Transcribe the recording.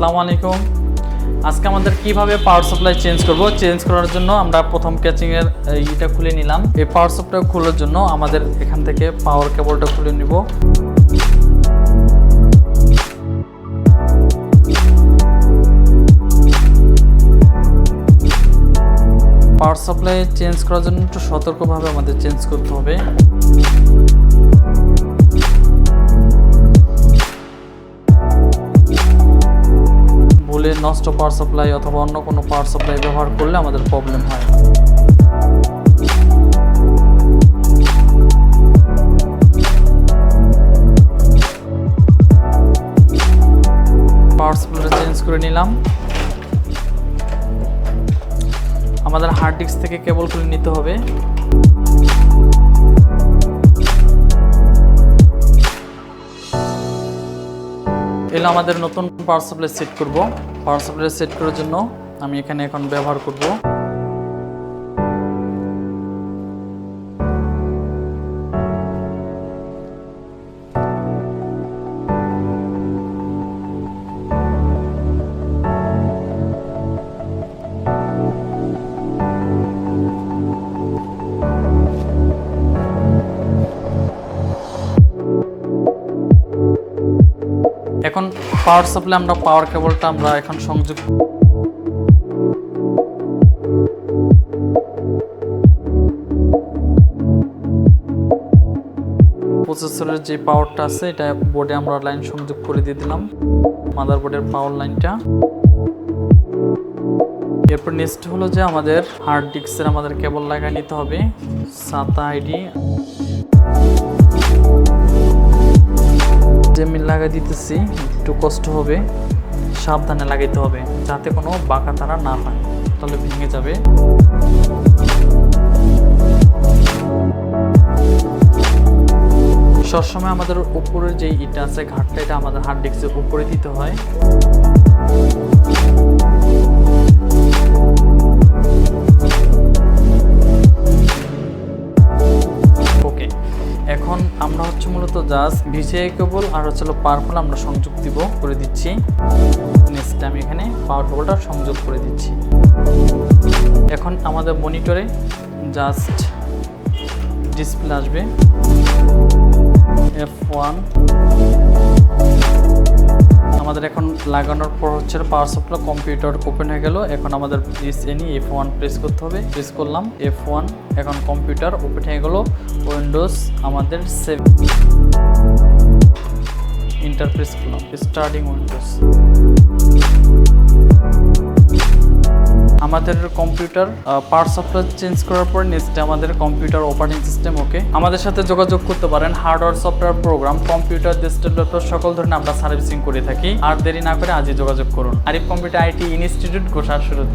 আসসালামু আলাইকুম। আজকে আমাদের কিভাবে পাওয়ার সাপ্লাই চেঞ্জ করার জন্য আমরা প্রথম ক্যাচিং এর এইটা খুলে নিলাম। এই পাওয়ার সাপ্লাই খোলার জন্য আমাদের এখান থেকে পাওয়ার কেবলটা খুলে নিব। পাওয়ার সাপ্লাই চেঞ্জ করার জন্য একটু সতর্কভাবে আমাদের চেঞ্জ করতে হবে। ভুলে নষ্ট পাওয়ার সাপ্লাই অথবা অন্য কোনো পাওয়ার সাপ্লাই ব্যবহার করলে আমাদের প্রবলেম হয়। পাওয়ার সাপ্লাইটা চেঞ্জ করে নিলাম। আমাদের হার্ড ডিস্ক থেকে কেবল খুলে নিতে হবে। এলে আমাদের নতুন পাওয়ার সাপ্লাই সেট করব। পাওয়ার সাপ্লাই সেট করার জন্য আমি এখানে এখন ব্যবহার করব এখন পাওয়ার সাপ্লাই পাওয়ার কেবলটা আমরা এখন সংযোগ প্রসেসরের যে পাওয়ারটা আছে এটা বোর্ডে আমরা লাইন সংযোগ করে দিয়ে দিলাম, মাদারবোর্ডের পাওয়ার লাইনটা। এরপর নেক্সট হলো যে আমাদের হার্ড ডিস্কের আমাদের কেবল লাগাই নিতে হবে। SATA ID যে আমি লাগাই দিতেছি, একটু কষ্ট হবে, সাবধানে লাগাইতে হবে যাতে কোনো বাঁকা তারা না হয়, তাহলে ভেঙে যাবে। সবসময় আমাদের উপরের যে ইটা আছে ঘাটটা, এটা আমাদের হার্ড ডিস্কের উপরে দিতে হয়। ওকে, এখন আমরা মূলত জাস্ট ভিজিএ কেবল আর পাওয়ার আমরা সংযোগ করে দিচ্ছি। নেক্সট আমি এখানে পাওয়ার কেবলটা সংযোগ করে দিচ্ছি। এখন আমাদের মনিটরে জাস্ট ডিসপ্লে আসবে F1। আমাদের এখন লাগানোর পর পাওয়ার সাপ্লাই কম্পিউটার ওপেন হয়ে গেল। এখন আমাদের F1 প্রেস করতে হবে। প্রেস করলাম F1, এখন কম্পিউটার ওপেন হয়ে গেল। উইন্ডোজ আমাদের 7 এন্টার প্রেস করলাম, স্টার্টিং উইন্ডোজ। আমাদের কম্পিউটার পাওয়ার সাপ্লাই চেঞ্জ করার পর নেক্সট আমাদের কম্পিউটার অপারেটিং সিস্টেম ওকে। আমাদের সাথে যোগাযোগ করতে পারেন। Hardware, software, program, computer, desktop, laptop সকল ধরনের আমরা সার্ভিসিং করে থাকি। আর দেরি না করে আজই যোগাযোগ করুন। Arif computer IT institute, Gosairhat.